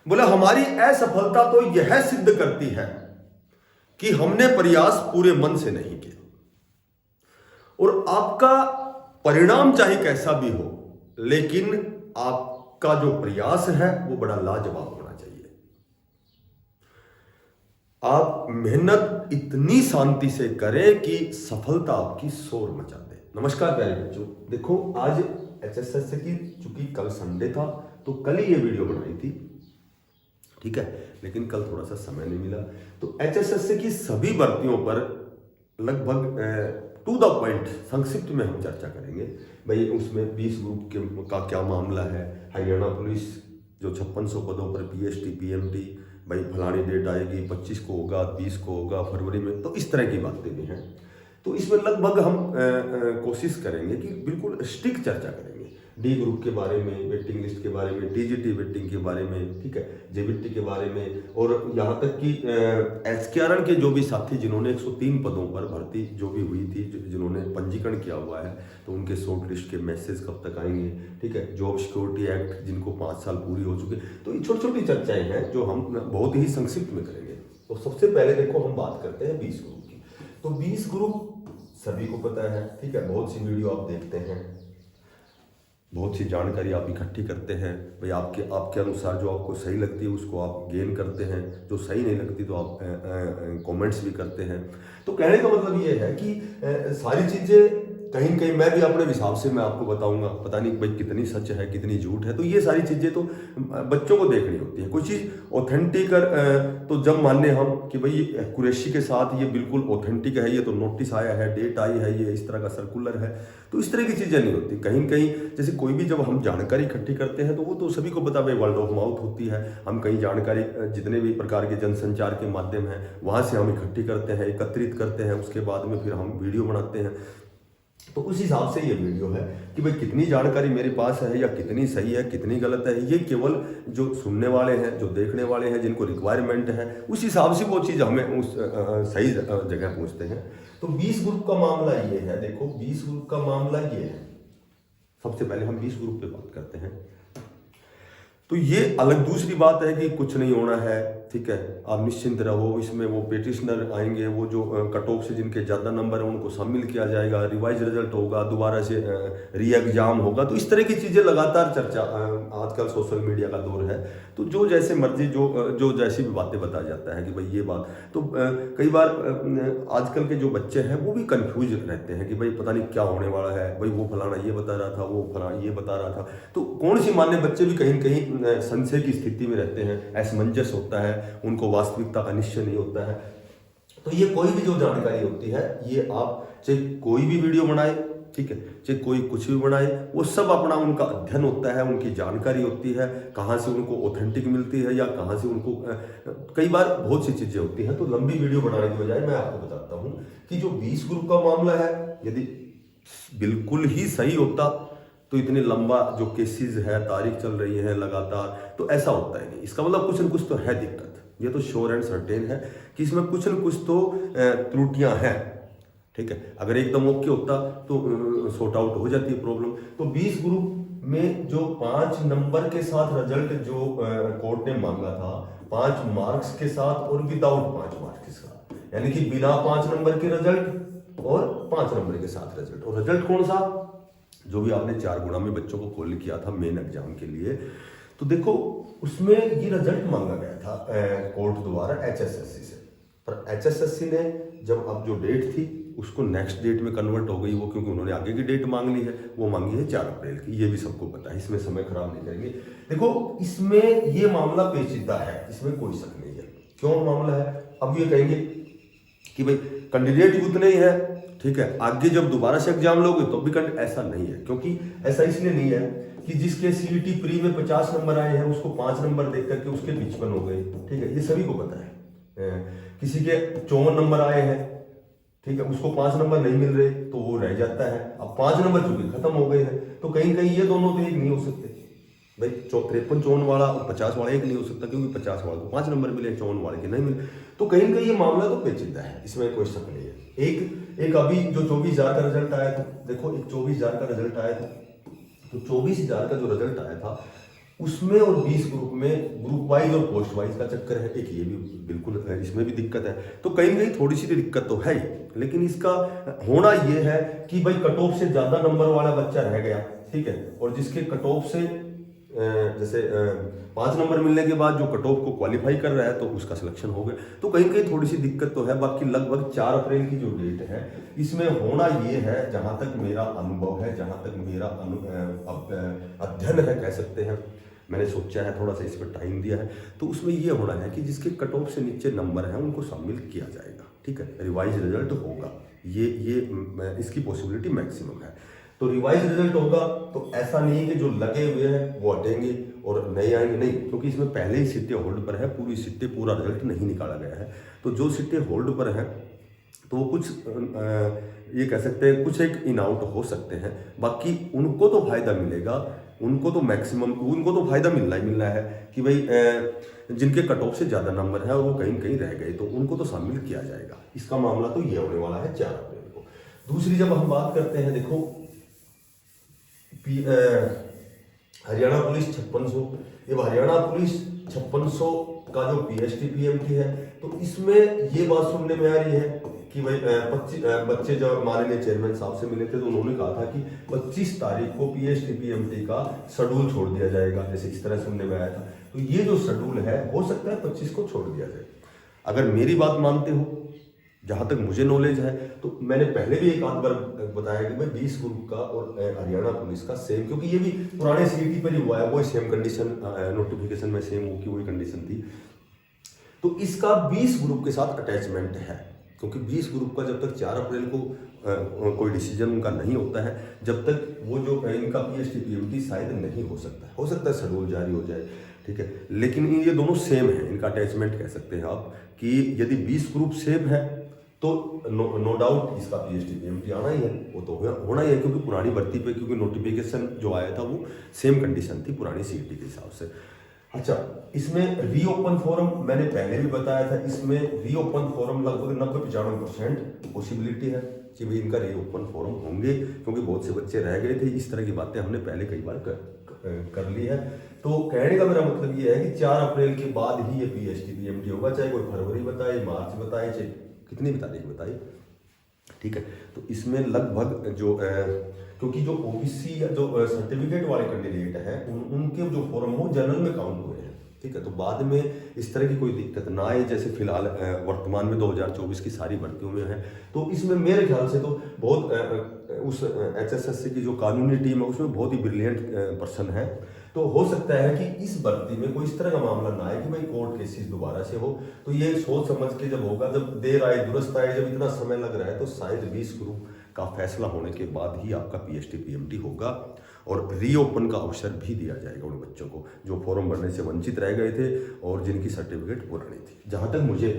बोला हमारी असफलता तो यह सिद्ध करती है कि हमने प्रयास पूरे मन से नहीं किया, और आपका परिणाम चाहे कैसा भी हो, लेकिन आपका जो प्रयास है वो बड़ा लाजवाब होना चाहिए। आप मेहनत इतनी शांति से करें कि सफलता आपकी शोर मचा दे। नमस्कार प्यारे बच्चों, देखो आज एचएसएस की, चूंकि कल संडे था तो कल ही ये वीडियो बनाई थी, ठीक है, लेकिन कल थोड़ा सा समय नहीं मिला। तो एचएसएस की सभी भर्तियों पर लगभग टू द पॉइंट संक्षिप्त में हम चर्चा करेंगे। भाई उसमें 20 ग्रुप का क्या मामला है, हरियाणा पुलिस जो 5600 पदों पर पीएसटी पीएमटी, भाई फलानी डेट आएगी, 25 को होगा, 20 को होगा फरवरी में, तो इस तरह की बातें भी हैं। तो इसमें लगभग हम कोशिश करेंगे कि बिल्कुल स्ट्रिक्ट चर्चा करेंगे, डी ग्रुप के बारे में, वेटिंग लिस्ट के बारे में, टीजीटी वेटिंग के बारे में, ठीक है, जेबीटी के बारे में, और यहाँ तक कि एसकेआरएन के जो भी साथी जिन्होंने 103 पदों पर भर्ती जो भी हुई थी, जिन्होंने पंजीकरण किया हुआ है, तो उनके शॉर्ट लिस्ट के मैसेज कब तक आएंगे, ठीक है, जॉब सिक्योरिटी एक्ट जिनको 5 साल पूरी हो चुके, तो ये छोटी छोटी चर्चाएं हैं जो हम बहुत ही संक्षिप्त में करेंगे। तो सबसे पहले देखो हम बात करते हैं 20 ग्रुप की। तो 20 ग्रुप सभी को पता है, ठीक है, बहुत सी वीडियो आप देखते हैं, बहुत सी जानकारी आप इकट्ठी करते हैं, भाई आपके अनुसार जो आपको सही लगती है उसको आप गेन करते हैं, जो सही नहीं लगती तो आप कमेंट्स भी करते हैं। तो कहने का मतलब ये है कि सारी चीज़ें कहीं न कहीं मैं भी अपने हिसाब से मैं आपको बताऊंगा, पता नहीं भाई कितनी सच है कितनी झूठ है, तो ये सारी चीज़ें तो बच्चों को देखनी होती है। कोई चीज़ ऑथेंटिक तो जब मान लें हम कि भाई एक्यूरेसी के साथ ये बिल्कुल ऑथेंटिक है, ये तो नोटिस आया है, डेट आई है, ये इस तरह का सर्कुलर है, तो इस तरह की चीज़ें नहीं होती। कहीं न कहीं जैसे कोई भी जब हम जानकारी इकट्ठी करते हैं तो वो तो सभी को पता है, वर्ड ऑफ माउथ होती है, हम कहीं जानकारी जितने भी प्रकार के जनसंचार के माध्यम हैं वहाँ से हम इकट्ठी करते हैं, एकत्रित करते हैं, उसके बाद में फिर हम वीडियो बनाते हैं। तो उस हिसाब से ये वीडियो है कि भाई कितनी जानकारी मेरे पास है या कितनी सही है कितनी गलत है, ये केवल जो सुनने वाले हैं, जो देखने वाले हैं, जिनको रिक्वायरमेंट है, उस हिसाब से वो चीज़ हमें उस सही जगह पहुंचते हैं। तो 20 ग्रुप का मामला ये है, देखो 20 ग्रुप का मामला ये है। सबसे पहले हम 20 ग्रुप पे बात करते हैं। तो ये अलग दूसरी बात है कि कुछ नहीं होना है, ठीक है, आप निश्चिंत रहो, इसमें वो पेटिशनर आएंगे, वो जो कट ऑफ से जिनके ज़्यादा नंबर है उनको शामिल किया जाएगा, रिवाइज रिजल्ट होगा, दोबारा से री एग्जाम होगा। तो इस तरह की चीज़ें लगातार चर्चा, आजकल सोशल मीडिया का दौर है, तो जो जैसे मर्जी जो जैसी भी बातें बता जाता है कि भाई ये बात, तो कई बार आजकल के जो बच्चे हैं वो भी कन्फ्यूज रहते हैं कि भाई पता नहीं क्या होने वाला है, भाई वो फलाना ये बता रहा था, वो फलाना ये बता रहा था। तो कौन सी मान्य बच्चे भी कहीं कहीं संशय की स्थिति में रहते हैं, असमंजस होता है, उनको वास्तविकता का निश्चय नहीं होता है। तो ये कोई भी जो जानकारी होती है, ये आप चाहे कोई भी वीडियो बनाए, ठीक है, चाहे कोई कुछ भी बनाए, वो सब अपना उनका अध्ययन होता है, उनकी जानकारी होती है, कहाँ से उनको ऑथेंटिक मिलती है या कहाँ से उनको कई बार बहुत सी चीज़ें होती हैं। तो लंबी वीडियो बनाने की बजाय मैं आपको बताता हूँ कि जो 20 ग्रुप का मामला है, यदि बिल्कुल ही सही होता तो इतने लंबा जो केसेस है, तारीख चल रही है लगातार, तो ऐसा होता ही नहीं। इसका मतलब कुछ न कुछ तो है दिक्कत, ये तो श्योर एंड सर्टेन है कि इसमें कुछ न कुछ तो त्रुटियां हैं, ठीक है। अगर एकदम ओके होता तो सॉर्ट आउट हो जाती है प्रॉब्लम। तो 20 ग्रुप में जो 5 नंबर के साथ रिजल्ट जो कोर्ट ने मांगा था, 5 मार्क्स के साथ और विदाउट 5 मार्क्स के साथ, यानी कि बिना 5 नंबर के रिजल्ट और 5 नंबर के साथ रिजल्ट। और रिजल्ट कौन सा, जो भी आपने 4 गुणा में बच्चों को कॉल किया था मेन एग्जाम के लिए, तो देखो उसमें ये रिजल्ट मांगा गया था कोर्ट द्वारा एचएसएससी से, पर एचएसएससी ने जब अब जो डेट थी उसको नेक्स्ट डेट में कन्वर्ट हो गई, वो क्योंकि उन्होंने आगे की डेट मांग ली है, वो मांगी है 4 अप्रैल की। ये भी सबको पता है, इसमें समय खराब नहीं करेंगे। देखो इसमें ये मामला पेचीदा है, इसमें कोई शक नहीं है। क्यों मामला है, अब ये कहेंगे कि भाई कैंडिडेट उतने ही है, ठीक है, आगे जब दोबारा से एग्जाम लोगे तो भी ऐसा नहीं है, क्योंकि ऐसा इसलिए नहीं है कि जिसके सीईटी प्री में 50 नंबर आए हैं उसको 5 नंबर देख करके उसके 55 हो गए, ठीक है, ये सभी को पता है। किसी के 54 नंबर आए हैं, ठीक है, उसको 5 नंबर नहीं मिल रहे तो वो रह जाता है। अब 5 नंबर चूंकि खत्म हो गए हैं, तो कहीं कहीं ये दोनों तो एक नहीं हो सकते भाई, 53-54 वाला और 50 वाला एक नहीं हो सकता, क्योंकि 50 वाले को 5 नंबर मिले, 54 वाले के नहीं मिले। तो कहीं कहीं ये मामला तो पेचीदा है, इसमें कोई शक नहीं है। एक अभी जो 24,000 का रिजल्ट आया था, देखो एक 24,000 का रिजल्ट आया था, तो 24,000 का जो रिजल्ट आया था उसमें और 20 ग्रुप में ग्रुप वाइज और पोस्ट वाइज का चक्कर है। एक ये भी बिल्कुल है, इसमें भी दिक्कत है। तो कहीं ना कहीं थोड़ी सी तो दिक्कत तो है ही, लेकिन इसका होना ये है कि भाई कट ऑफ से ज्यादा नंबर वाला बच्चा रह गया, ठीक है, और जिसके कट ऑफ से जैसे 5 नंबर मिलने के बाद जो कट ऑफ को क्वालिफाई कर रहा है तो उसका सिलेक्शन हो गया। तो कहीं कहीं थोड़ी सी दिक्कत तो है। बाकी लगभग 4 अप्रैल की जो डेट है इसमें होना ये है, जहां तक मेरा अनुभव है, जहां तक मेरा अध्ययन है कह सकते हैं, मैंने सोचा है, थोड़ा सा इस पर टाइम दिया है, तो उसमें ये होना है कि जिसके कट ऑफ से नीचे नंबर है उनको शामिल किया जाएगा, ठीक है, रिवाइज रिजल्ट होगा। ये इसकी पॉसिबिलिटी मैक्सिमम है। तो रिवाइज रिजल्ट होगा तो ऐसा नहीं है कि जो लगे हुए हैं वो हटेंगे और नए आएंगे, नहीं, क्योंकि इसमें पहले ही सीटें होल्ड पर है, पूरी सीटें पूरा रिजल्ट नहीं निकाला गया है। तो जो सीटें होल्ड पर हैं तो वो कुछ ये कह सकते हैं कुछ एक इन आउट हो सकते हैं, बाकी उनको तो फायदा मिलेगा, उनको तो मैक्सिमम उनको तो फायदा मिलना ही मिलना है कि भाई जिनके कट ऑफ से ज़्यादा नंबर है और वो कहीं कहीं रह गए तो उनको तो शामिल किया जाएगा। इसका मामला तो ये होने वाला है 4 अप्रैल को। दूसरी जब हम बात करते हैं, देखो हरियाणा पुलिस 5600, ये हरियाणा पुलिस 5600 का जो पीएचटी पीएमटी है, तो इसमें ये बात सुनने में आ रही है कि भाई 25 बच्चे जब माननीय चेयरमैन साहब से मिले थे तो उन्होंने कहा था कि 25 तारीख को पीएचटी पीएमटी का शेड्यूल छोड़ दिया जाएगा, जैसे इस तरह सुनने में आया था। तो ये जो शेड्यूल है हो सकता है 25 को छोड़ दिया जाए। अगर मेरी बात मानते हो, जहाँ तक मुझे नॉलेज है, तो मैंने पहले भी एक आध बार बताया कि भाई 20 ग्रुप का और हरियाणा पुलिस का सेम, क्योंकि ये भी पुराने सीईटी पर ही हुआ है, वही सेम कंडीशन नोटिफिकेशन में सेम हो की वही कंडीशन थी। तो इसका 20 ग्रुप के साथ अटैचमेंट है, क्योंकि 20 ग्रुप का जब तक 4 अप्रैल को कोई डिसीजन उनका नहीं होता है, जब तक वो जो इनका पीएचटी पीएमटी शायद नहीं हो सकता है शेड्यूल जारी हो जाए, ठीक है, लेकिन ये दोनों सेम है, इनका अटैचमेंट कह सकते हैं आप कि यदि 20 ग्रुप सेम है तो नो डाउट इसका पीएचटी पीएमटी आना ही है, वो तो होना ही है, क्योंकि पुरानी भर्ती पे क्योंकि नोटिफिकेशन जो आया था वो सेम कंडीशन थी पुरानी सीईटी के हिसाब से। अच्छा, इसमें रीओपन फोरम मैंने पहले भी बताया था, इसमें रीओपन फोरम लगभग 90-95% पॉसिबिलिटी है कि भाई इनका रीओपन फोरम होंगे, क्योंकि बहुत से बच्चे रह गए थे। इस तरह की बातें हमने पहले कई बार कर ली है। तो कहने का मेरा मतलब ये है कि 4 अप्रैल के बाद ही ये पीएचटी पीएमटी होगा, चाहे कोई फरवरी बताए, मार्च बताए, चाहे कितनी भी तारीख बताई, ठीक है। तो इसमें लगभग जो क्योंकि जो ओबीसी या जो सर्टिफिकेट वाले कैंडिडेट हैं उनके जो फॉर्म हो जनरल में काउंट हुए हैं, ठीक है। तो बाद में इस तरह की कोई दिक्कत ना आए, जैसे फिलहाल वर्तमान में 2024 की सारी भर्तियों में है। तो इसमें मेरे ख्याल से तो बहुत उस एचएसएससी की जो कानूनी टीम है उसमें बहुत ही ब्रिलियंट पर्सन है। तो हो सकता है कि इस भर्ती में कोई इस तरह का मामला ना आए कि भाई कोर्ट केसेस दोबारा से हो। तो ये सोच समझ के जब होगा, जब देर आए दुरुस्त आए, जब इतना समय लग रहा है, तो शायद 20 ग्रुप का फैसला होने के बाद ही आपका पीएचटी पीएमटी होगा और रीओपन का अवसर भी दिया जाएगा उन बच्चों को जो फॉर्म भरने से वंचित रह गए थे और जिनकी सर्टिफिकेट पुरानी थी। जहाँ तक मुझे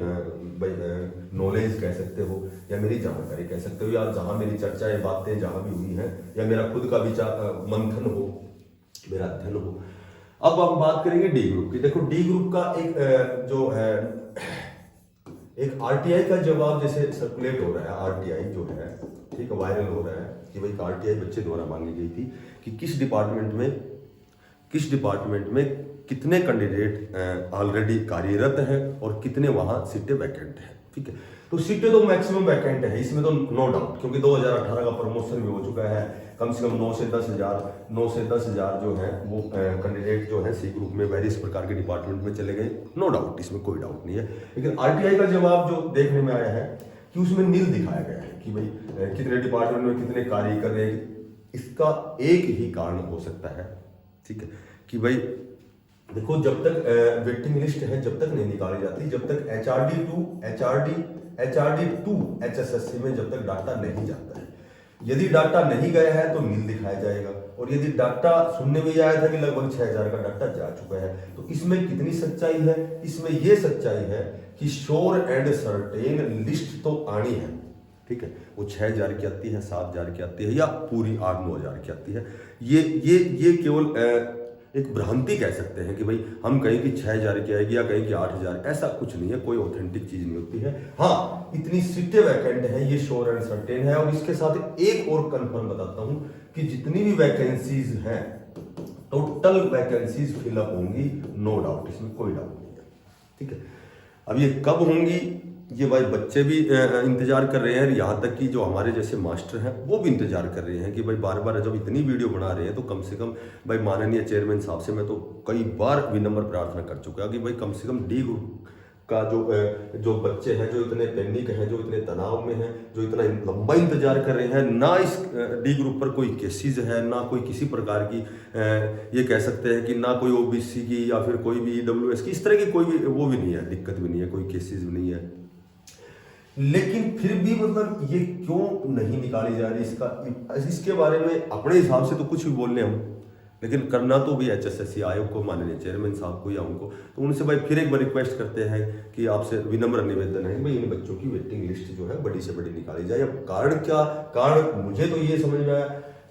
नॉलेज कह सकते हो या मेरी जानकारी कह सकते हो या जहाँ मेरी चर्चाएं बातें जहाँ भी हुई हैं या मेरा खुद का विचार मंथन हो, मेरा अध्ययन हो। अब हम बात करेंगे डी ग्रुप की। देखो डी ग्रुप का एक जो है एक आरटीआई का जवाब जैसे सर्कुलेट हो रहा है, आरटीआई जो है, ठीक है, वायरल हो रहा है कि भाई आरटीआई बच्चे द्वारा मांगी गई थी कि किस डिपार्टमेंट में कितने कैंडिडेट ऑलरेडी कार्यरत हैं और कितने वहां सीटें वैकेंट हैं, ठीक है। तो सीटें तो मैक्सिमम वैकेंट है, इसमें तो नो डाउट, क्योंकि 2018 का प्रमोशन भी हो चुका है। कम से कम 9 से 10 हजार जो है वो कैंडिडेट जो है सी ग्रुप में वेरियस प्रकार के डिपार्टमेंट में चले गए, नो डाउट, इसमें कोई डाउट नहीं है। लेकिन आरटीआई का जवाब जो देखने में आया है कि उसमें नील दिखाया गया है कि भाई कितने डिपार्टमेंट में कितने कार्य कर रहे हैं। इसका एक ही कारण हो सकता है, ठीक है, कि भाई देखो जब तक वेटिंग लिस्ट है जब तक नहीं निकाली जाती, जब तक HRD2 HSSC में जब तक डाटा नहीं जाता है। यदि डाटा नहीं गया है तो नील दिखाया जाएगा, और यदि डाटा सुनने में आया था कि लगभग 6000 का डाटा जा चुका है, तो इसमें कितनी सच्चाई है? इसमें यह सच्चाई है कि श्योर एंड सर्टेन लिस्ट तो आनी है, ठीक है, वो 6000 की आती है, 7000 की आती है या पूरी 8-9 हजार की आती है। ये केवल एक भ्रांति कह सकते हैं कि भाई हम कहें कि 6000 की आएगी या कहें कि 8000, ऐसा कुछ नहीं है, कोई ऑथेंटिक चीज नहीं होती है। हाँ, इतनी सीटें वैकेंट है, ये श्योर एंड सर्टेन है। और इसके साथ एक और कंफर्म बताता हूं कि जितनी भी वैकेंसीज हैं टोटल वैकेंसीज फिलअप होंगी, नो डाउट, इसमें कोई डाउट नहीं है। ठीक है, अब ये कब होंगी ये भाई बच्चे भी इंतजार कर रहे हैं, यहाँ तक कि जो हमारे जैसे मास्टर हैं वो भी इंतजार कर रहे हैं कि भाई बार बार जब इतनी वीडियो बना रहे हैं तो कम से कम भाई माननीय चेयरमैन साहब से मैं तो कई बार विनम्र प्रार्थना कर चुका कि भाई कम से कम डी ग्रुप का जो बच्चे हैं, जो इतने पैनिक हैं, जो इतने तनाव में हैं, जो इतना लंबा इंतजार कर रहे हैं, ना इस डी ग्रुप पर कोई केसेस है, ना कोई किसी प्रकार की ये कह सकते हैं कि ना कोई ओबीसी की या फिर कोई भी ईडब्ल्यूएस की, इस तरह की कोई भी वो भी नहीं है, दिक्कत भी नहीं है, कोई केसेस भी नहीं है। लेकिन फिर भी मतलब ये क्यों नहीं निकाली जा रही, इसके बारे में अपने हिसाब से तो कुछ भी बोल लें हम, लेकिन करना तो भी HSSC आयोग को, माननीय चेयरमैन साहब को या उनको, तो उनसे भाई फिर एक बार रिक्वेस्ट करते हैं कि आपसे विनम्र निवेदन है भाई इन बच्चों की वेटिंग लिस्ट जो है बड़ी से बड़ी निकाली जाए। अब कारण क्या, कारण मुझे तो ये समझ में आया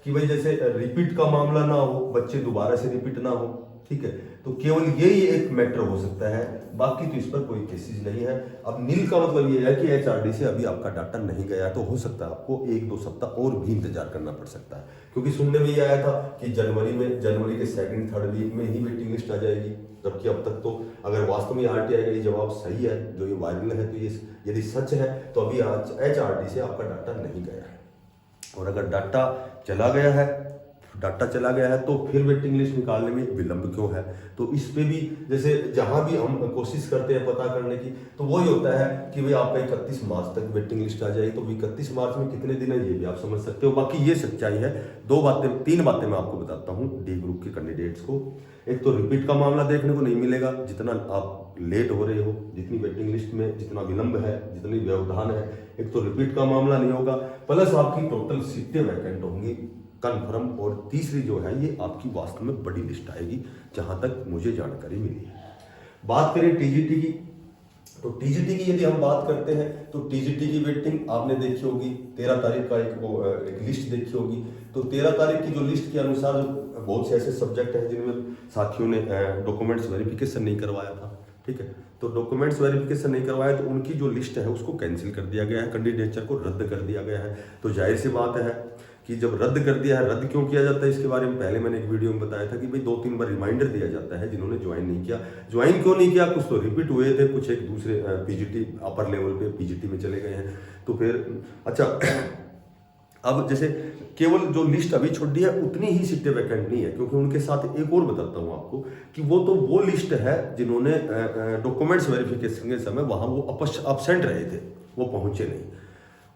कि भाई जैसे रिपीट का मामला ना हो, बच्चे दोबारा से रिपीट ना हो, ठीक है, तो केवल यही एक मैटर हो सकता है, बाकी तो इस पर कोई केसेस नहीं है। अब नील का मतलब ये है कि HRD से अभी आपका डाटा नहीं गया, तो हो सकता है आपको 1-2 सप्ताह और भी इंतजार करना पड़ सकता है, क्योंकि सुनने में ये आया था कि जनवरी के 2-3 वीक में ही वेटिंग लिस्ट आ जाएगी, जबकि अब तक तो अगर वास्तव में RTI का ये जवाब सही है, जो ये वायरल है, तो ये यदि सच है तो अभी आज HRD से आपका डाटा नहीं गया है, और अगर डाटा चला गया है तो फिर वेटिंग लिस्ट निकालने में विलंब क्यों है। तो इस पे भी जैसे जहां भी हम कोशिश करते हैं पता करने की, तो वही होता है कि भाई आपका 31 मार्च तक वेटिंग लिस्ट आ जाएगी, तो 31 मार्च में कितने दिन है ये भी आप समझ सकते हो। बाकी ये सच्चाई है, 3 बातें मैं आपको बताता हूँ डी ग्रुप के कैंडिडेट्स को। एक तो रिपीट का मामला देखने को नहीं मिलेगा, जितना आप लेट हो रहे हो, जितनी वेटिंग लिस्ट में जितना विलंब है, जितनी व्यवधान है, एक तो रिपीट का मामला नहीं होगा, प्लस आपकी टोटल सीटें वैकेंट होंगी कन्फर्म, और तीसरी जो है ये आपकी वास्तव में बड़ी लिस्ट आएगी, जहां तक मुझे जानकारी मिली है। बात करें टीजीटी की, तो टीजीटी की यदि हम बात करते हैं तो टीजीटी की वेटिंग आपने देखी होगी, 13 तारीख का एक लिस्ट देखी होगी। तो 13 तारीख की जो लिस्ट के अनुसार बहुत से ऐसे सब्जेक्ट हैं जिनमें साथियों ने डॉक्यूमेंट्स वेरिफिकेशन नहीं करवाया था, ठीक है, तो डॉक्यूमेंट्स वेरिफिकेशन नहीं करवाया तो उनकी जो लिस्ट है उसको कैंसिल कर दिया गया है, कैंडिडेचर को रद्द कर दिया गया है। तो जाहिर सी बात है कि जब रद्द कर दिया है, रद्द क्यों किया जाता है इसके बारे में पहले मैंने एक वीडियो में बताया था कि भाई 2-3 बार रिमाइंडर दिया जाता है जिन्होंने ज्वाइन नहीं किया। ज्वाइन क्यों नहीं किया, कुछ तो रिपीट हुए थे, कुछ एक दूसरे पीजीटी अपर लेवल पे पीजीटी में चले गए हैं, तो फिर अच्छा अब जैसे केवल जो लिस्ट अभी छोड़ी है उतनी ही सीटें वैकेंट नहीं है, क्योंकि उनके साथ एक और बताता हूँ आपको कि वो लिस्ट है जिन्होंने डॉक्यूमेंट्स वेरिफिकेशन के समय वहाँ वो अपसेंट रहे थे, वो पहुंचे नहीं।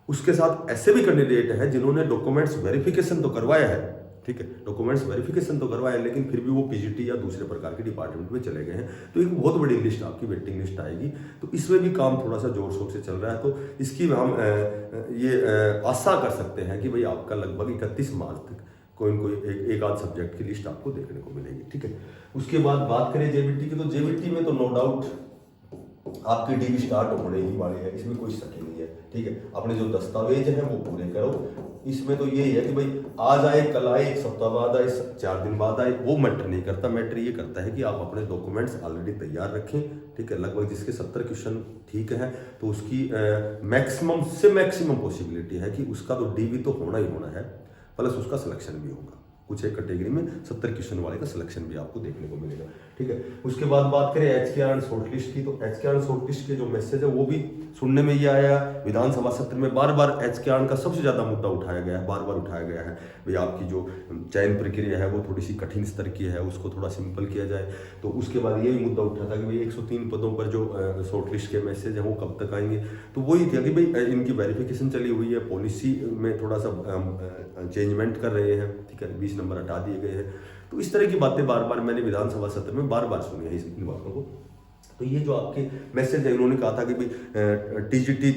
उसके साथ ऐसे भी कैंडिडेट हैं जिन्होंने डॉक्यूमेंट्स वेरिफिकेशन तो करवाया है, ठीक है, डॉक्यूमेंट्स वेरिफिकेशन तो करवाया है, लेकिन फिर भी वो पीजीटी या दूसरे प्रकार के डिपार्टमेंट में चले गए हैं। तो एक बहुत बड़ी लिस्ट आपकी वेटिंग लिस्ट आएगी, तो इसमें भी काम थोड़ा सा जोर शोर से चल रहा है। तो इसकी हम ये आशा कर सकते हैं कि भाई आपका लगभग 31 मार्च तक कोई न कोई एक आध सब्जेक्ट की लिस्ट आपको देखने को मिलेगी, ठीक है। उसके बाद बात करें जेबीटी की, तो जेबीटी में तो नो डाउट आपकी डीवी स्टार्ट होने ही वाली है, इसमें कोई शक नहीं है, ठीक है। अपने जो दस्तावेज हैं वो पूरे करो, इसमें तो यही है कि भाई आज आए, कल आए, 1 सप्ताह बाद आए, 4 दिन बाद आए, वो मैटर नहीं करता। मैटर ये करता है कि आप अपने डॉक्यूमेंट्स ऑलरेडी तैयार रखें, ठीक है। लगभग जिसके 70 क्वेश्चन ठीक है तो उसकी मैक्सिमम से मैक्सिमम पॉसिबिलिटी है कि उसका तो डीवी तो होना ही होना है, प्लस उसका सिलेक्शन भी होगा। कुछ एक कैटेगरी में 70 क्वेश्चन वाले का सिलेक्शन भी आपको देखने को मिलेगा, ठीक है। उसके बाद बात करें HKRN शॉर्टलिस्ट की, तो HKRN शॉर्टलिस्ट के जो मैसेज है वो भी सुनने में ये आया, विधानसभा सत्र में बार बार HKRN का सबसे ज्यादा मुद्दा उठाया गया है, बार बार उठाया गया है भाई आपकी जो चयन प्रक्रिया है वो थोड़ी सी कठिन स्तर की है, उसको थोड़ा सिंपल किया जाए। तो उसके बाद ये भी मुद्दा उठा था कि भाई 103 पदों पर जो शॉर्टलिस्ट के मैसेज है वो कब तक आएंगे। तो वही था कि भाई इनकी वेरिफिकेशन चली हुई है, पॉलिसी में थोड़ा सा चेंजमेंट कर रहे हैं, ठीक है, 20 नंबर हटा दिए गए हैं। तो इस तरह की बातें बार बार मैंने विधानसभा सत्र में बार बार सुनी है इन बातों को। तो ये जो आपके मैसेज है, उन्होंने कहा था कि भाई टीजीटी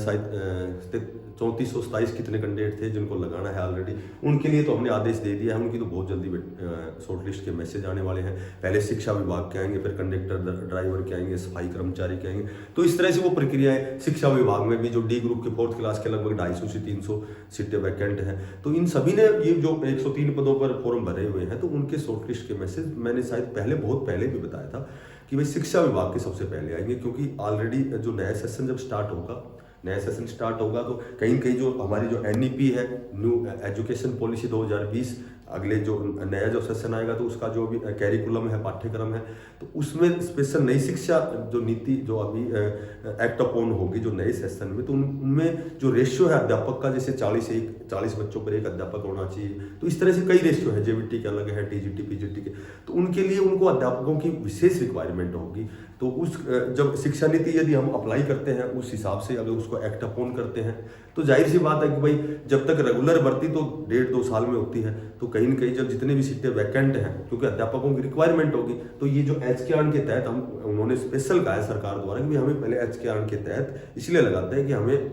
शायद 3427 कितने कैंडिडेट थे जिनको लगाना है ऑलरेडी, उनके लिए तो हमने आदेश दे दिया है, उनकी तो बहुत जल्दी शॉर्टलिस्ट के मैसेज आने वाले हैं। पहले शिक्षा विभाग के आएंगे, फिर कंडक्टर ड्राइवर के आएंगे, सफाई कर्मचारी के आएंगे। तो इस तरह से वो प्रक्रियाएं, शिक्षा विभाग में भी जो डी ग्रुप के 4th क्लास के लगभग 250 से 300 सीटें वैकेंट हैं, तो इन सभी ने ये जो 103 पदों पर फॉर्म भरे हुए हैं, तो उनके शॉर्टलिस्ट के मैसेज मैंने शायद बहुत पहले भी बताया था कि भाई शिक्षा विभाग के सबसे पहले आएंगे, क्योंकि ऑलरेडी जो नया सेशन जब स्टार्ट होगा तो कहीं जो हमारी जो NEP है, न्यू एजुकेशन पॉलिसी 2020 अगले जो नया जो सेशन आएगा तो उसका जो भी कैरिकुलम है, पाठ्यक्रम है, तो उसमें स्पेशल नई शिक्षा जो नीति जो अभी एक्ट अपॉन होगी जो नए सेशन में, तो उनमें जो रेशियो है अध्यापक का, जैसे 40 बच्चों पर एक अध्यापक होना चाहिए, तो इस तरह से कई रेशियो है, जेबीटी के अलग है, टीजीटी पीजीटी के, तो उनके लिए उनको अध्यापकों की विशेष रिक्वायरमेंट होगी। तो उस जब शिक्षा नीति यदि हम अप्लाई करते हैं उस हिसाब से अगर उसको एक्ट अपॉन करते हैं तो जाहिर सी बात है कि भाई जब तक रेगुलर भर्ती तो 1.5-2 साल में होती है, तो कहीं न कहीं जब जितने भी सीटें वैकेंट हैं क्योंकि अध्यापकों की रिक्वायरमेंट होगी, तो ये जो एचकेआर के तहत हम उन्होंने स्पेशल कहा है सरकार द्वारा कि हमें पहले एचकेआर के तहत इसलिए लगाते हैं कि हमें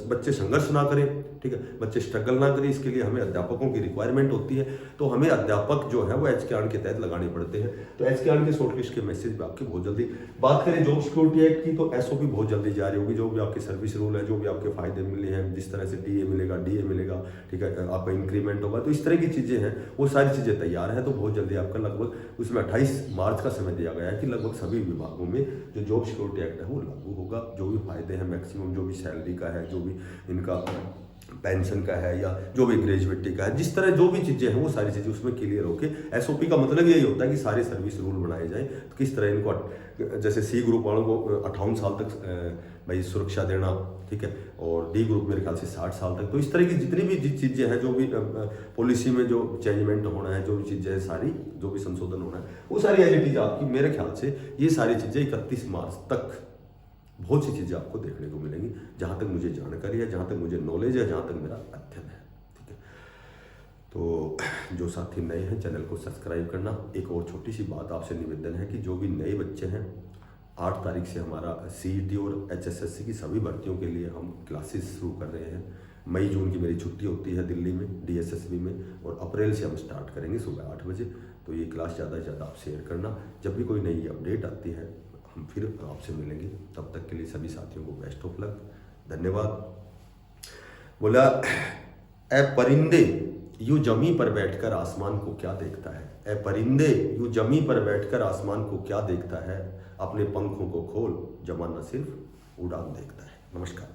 बच्चे संघर्ष ना करें, ठीक है, बच्चे स्ट्रगल ना करें, इसके लिए हमें अध्यापकों की रिक्वायरमेंट होती है, तो हमें अध्यापक जो है वो एचकेआर के तहत लगाने पड़ते हैं। तो एचकेआर के शॉर्टलिस्ट के मैसेज पे आपकी बहुत जल्दी बात करें। जॉब सिक्योरिटी एक्ट की तो एसओपी बहुत जल्दी जारी होगी, जो भी आपके सर्विस रूल है, जो भी आपके फायदे मिले हैं, जिस तरह से टीए मिलेगा, डीए मिलेगा, ठीक है, आपका इंक्रीमेंट होगा, तो इस तरह की चीज़ें हैं, वो सारी चीज़ें तैयार हैं। तो बहुत जल्दी आपका लगभग उसमें 28 मार्च का समय दिया गया है कि लगभग सभी विभागों में जो जॉब सिक्योरिटी एक्ट है वो लागू होगा। जो भी फायदे हैं मैक्सिमम, जो भी सैलरी का है, जो भी इनका पेंशन का है या जो भी ग्रेजुएटी का है, जिस तरह जो भी चीज़ें हैं वो सारी चीज़ें उसमें क्लियर होके, एसओपी का मतलब यही होता है कि सारे सर्विस रूल बनाए जाएं, तो किस तरह इनको, जैसे सी ग्रुप वालों को 58 साल तक भाई सुरक्षा देना, ठीक है, और डी ग्रुप मेरे ख्याल से 60 साल तक, तो इस तरह की जितनी भी चीज़ें हैं, जो भी पॉलिसी में जो चेंजमेंट होना है, जो भी चीज़ें हैं सारी, जो भी संशोधन होना है, वो सारी एज इट इज आपकी मेरे ख्याल से ये सारी चीज़ें 31 मार्च तक बहुत सी चीज़ें आपको देखने को मिलेंगी, जहाँ तक मुझे जानकारी है, जहाँ तक मुझे नॉलेज है, जहाँ तक मेरा अध्ययन है, ठीक है। तो जो साथी नए हैं चैनल को सब्सक्राइब करना। एक और छोटी सी बात आपसे निवेदन है कि जो भी नए बच्चे हैं, 8 तारीख से हमारा सीईटी और एचएसएससी की सभी भर्तियों के लिए हम क्लासेस शुरू कर रहे हैं। मई जून की मेरी छुट्टी होती है दिल्ली में डीएसएसबी में, और अप्रैल से हम स्टार्ट करेंगे सुबह 8 बजे। तो ये क्लास ज़्यादा से ज़्यादा आप शेयर करना। जब भी कोई नई अपडेट आती है हम फिर आपसे मिलेंगे। तब तक के लिए सभी साथियों को बेस्ट ऑफ लक, धन्यवाद। बोला ए परिंदे यूं जमी पर बैठकर आसमान को क्या देखता है, ए परिंदे यूं जमी पर बैठकर आसमान को क्या देखता है, अपने पंखों को खोल जमाना सिर्फ उड़ान देखता है। नमस्कार।